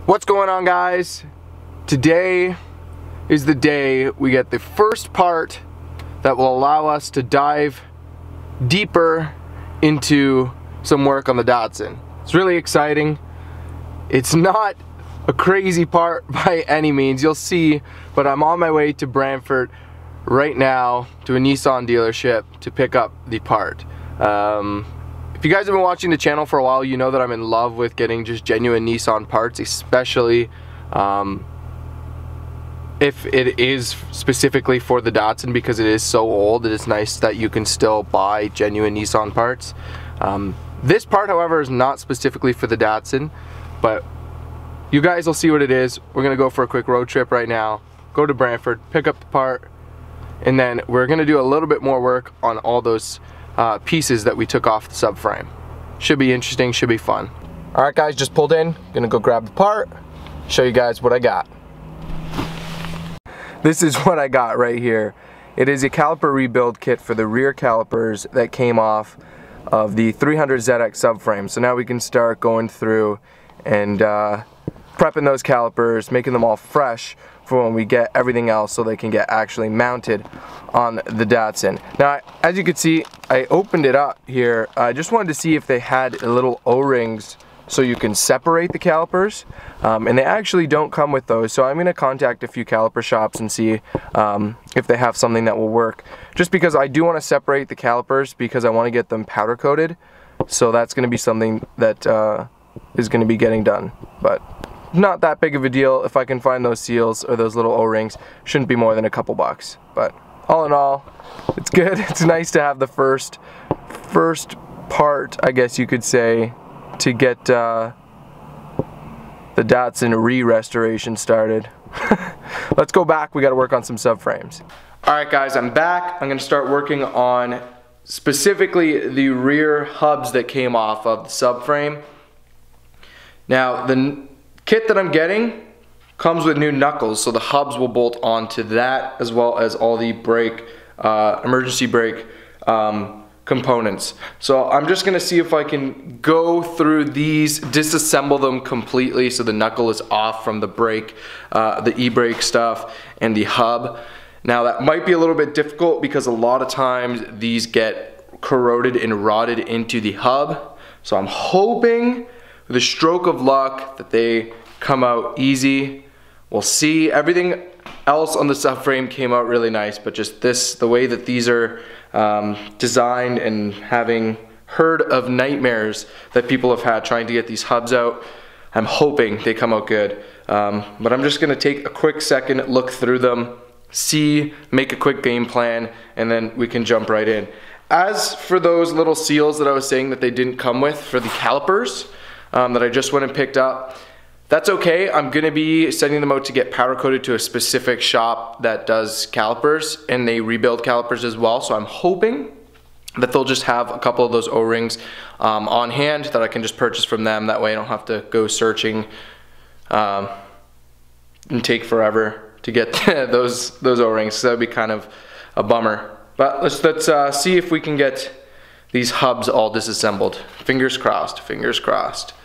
What's going on, guys? Today is the day we get the first part that will allow us to dive deeper into some work on the Datsun. It's really exciting. It's not a crazy part by any means, you'll see, but I'm on my way to Brantford right now to a Nissan dealership to pick up the part. If you guys have been watching the channel for a while, you know that I'm in love with getting just genuine Nissan parts, especially if it is specifically for the Datsun, because it is so old. It is nice that you can still buy genuine Nissan parts. This part, however, is not specifically for the Datsun, but you guys will see what it is. We're gonna go for a quick road trip right now, go to Brantford, pick up the part, and then we're gonna do a little bit more work on all those pieces that we took off the subframe. Should be interesting, should be fun. Alright guys, just pulled in, gonna go grab the part, show you guys what I got. This is what I got right here. It is a caliper rebuild kit for the rear calipers that came off of the 300ZX subframe. So now we can start going through and prepping those calipers, making them all fresh for when we get everything else so they can get actually mounted on the Datsun. Now, as you can see, I opened it up here. I just wanted to see if they had little O-rings so you can separate the calipers, and they actually don't come with those, so I'm going to contact a few caliper shops and see if they have something that will work, just because I do want to separate the calipers because I want to get them powder coated, so that's going to be something that is going to be getting done. But not that big of a deal. If I can find those seals or those little O-rings, shouldn't be more than a couple bucks. But all in all, it's good. It's nice to have the first part, I guess you could say, to get the Datsun re-restoration started. Let's go back. We got to work on some subframes. Alright guys, I'm back. I'm going to start working on specifically the rear hubs that came off of the subframe. Now, the kit that I'm getting comes with new knuckles, so the hubs will bolt onto that, as well as all the brake, emergency brake components. So I'm just gonna see if I can go through these, disassemble them completely so the knuckle is off from the brake, the e-brake stuff, and the hub. Now that might be a little bit difficult because a lot of times these get corroded and rotted into the hub. So I'm hoping with a stroke of luck that they come out easy. We'll see. Everything else on the subframe came out really nice, but just this, the way that these are designed, and having heard of nightmares that people have had trying to get these hubs out, I'm hoping they come out good. But I'm just gonna take a quick second, look through them, see, make a quick game plan, and then we can jump right in. As for those little seals that I was saying that they didn't come with for the calipers, that I just went and picked up, that's okay. I'm gonna be sending them out to get powder coated to a specific shop that does calipers, and they rebuild calipers as well. So I'm hoping that they'll just have a couple of those O-rings on hand that I can just purchase from them. That way I don't have to go searching and take forever to get those O-rings. So that'd be kind of a bummer. But let's see if we can get these hubs all disassembled. Fingers crossed, fingers crossed.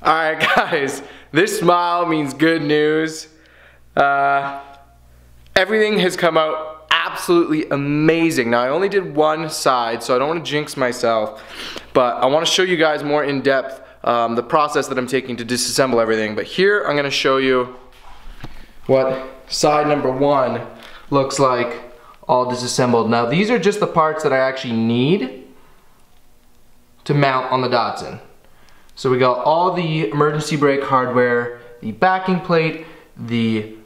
Alright guys, this smile means good news. Everything has come out absolutely amazing. Now I only did one side, so I don't want to jinx myself, but I want to show you guys more in depth the process that I'm taking to disassemble everything. But here I'm going to show you what side number one looks like all disassembled. Now these are just the parts that I actually need to mount on the Datsun. So we got all the emergency brake hardware, the backing plate, the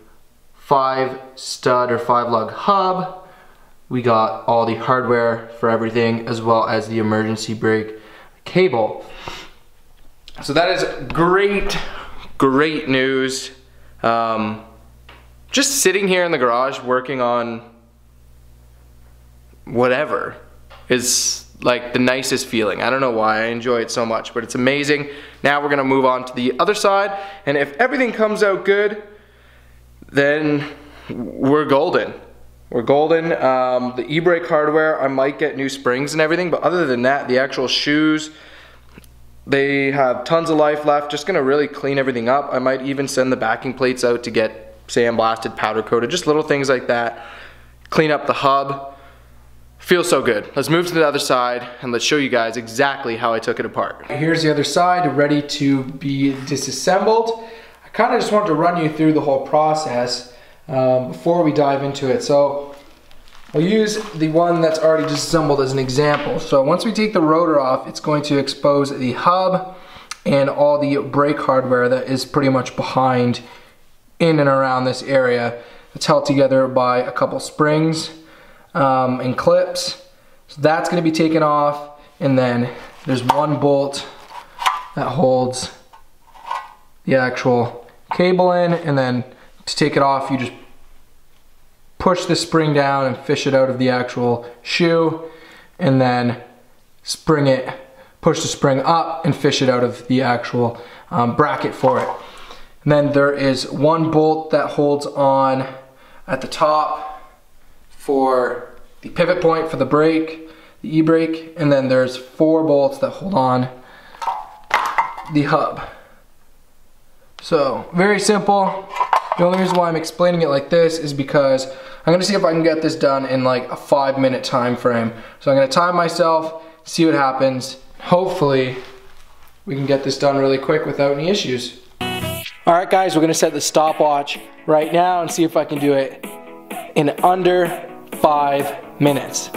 5-stud or 5-lug hub. We got all the hardware for everything, as well as the emergency brake cable. So that is great, great news. Just sitting here in the garage working on whatever is like the nicest feeling. I don't know why, I enjoy it so much, but it's amazing. Now we're gonna move on to the other side, and if everything comes out good, then we're golden. we're golden. The e-brake hardware, I might get new springs and everything, but other than that, the actual shoes, they have tons of life left. Just gonna really clean everything up. I might even send the backing plates out to get sandblasted, powder coated, just little things like that. Clean up the hub. Feels so good. Let's move to the other side and let's show you guys exactly how I took it apart. Here's the other side, ready to be disassembled. I kind of just wanted to run you through the whole process before we dive into it. So I'll use the one that's already disassembled as an example. So once we take the rotor off, it's going to expose the hub and all the brake hardware that is pretty much behind in and around this area. It's held together by a couple springs and clips. So that's going to be taken off, and then there's one bolt that holds the actual cable in, and then to take it off you just push the spring down and fish it out of the actual shoe, and then spring it, push the spring up and fish it out of the actual bracket for it. And then there is one bolt that holds on at the top for the pivot point for the brake, the e-brake, and then there's 4 bolts that hold on the hub. So very simple. The only reason why I'm explaining it like this is because I'm gonna see if I can get this done in like a 5-minute time frame. So I'm gonna time myself, see what happens. Hopefully we can get this done really quick without any issues. All right guys, we're gonna set the stopwatch right now and see if I can do it in under 5 minutes.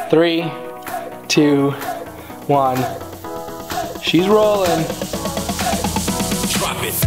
3, 2, 1. She's rolling. Drop it.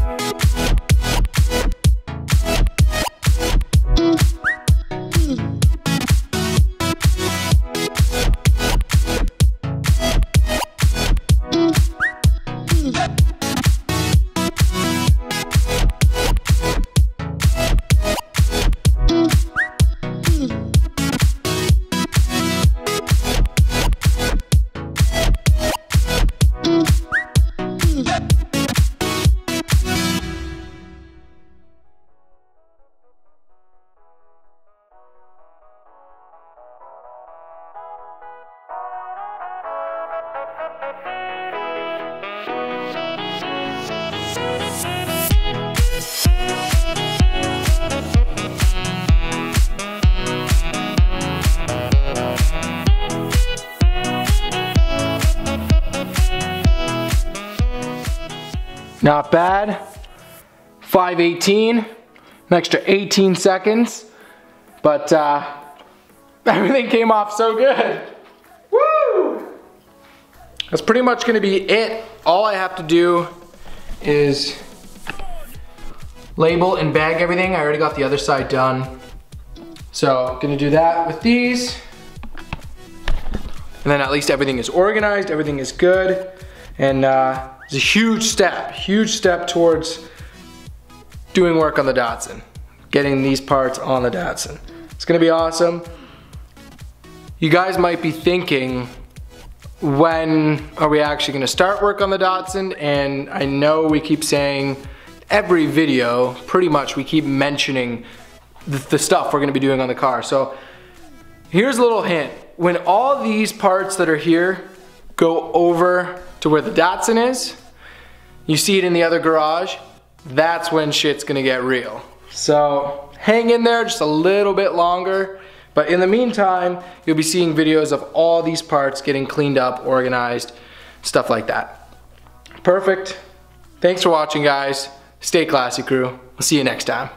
Not bad. 5:18, an extra 18 seconds, but everything came off so good. Woo! That's pretty much gonna be it. All I have to do is label and bag everything. I already got the other side done. So gonna do that with these. And then at least everything is organized, everything is good. And it's a huge step towards doing work on the Datsun. Getting these parts on the Datsun. It's gonna be awesome. You guys might be thinking, when are we actually gonna start work on the Datsun? And I know we keep saying, every video, pretty much we keep mentioning the stuff we're gonna be doing on the car. So here's a little hint. When all these parts that are here go over to where the Datsun is, you see it in the other garage, that's when shit's gonna get real. So hang in there just a little bit longer, but in the meantime, you'll be seeing videos of all these parts getting cleaned up, organized, stuff like that. Perfect. Thanks for watching, guys. Stay classy, crew. We'll see you next time.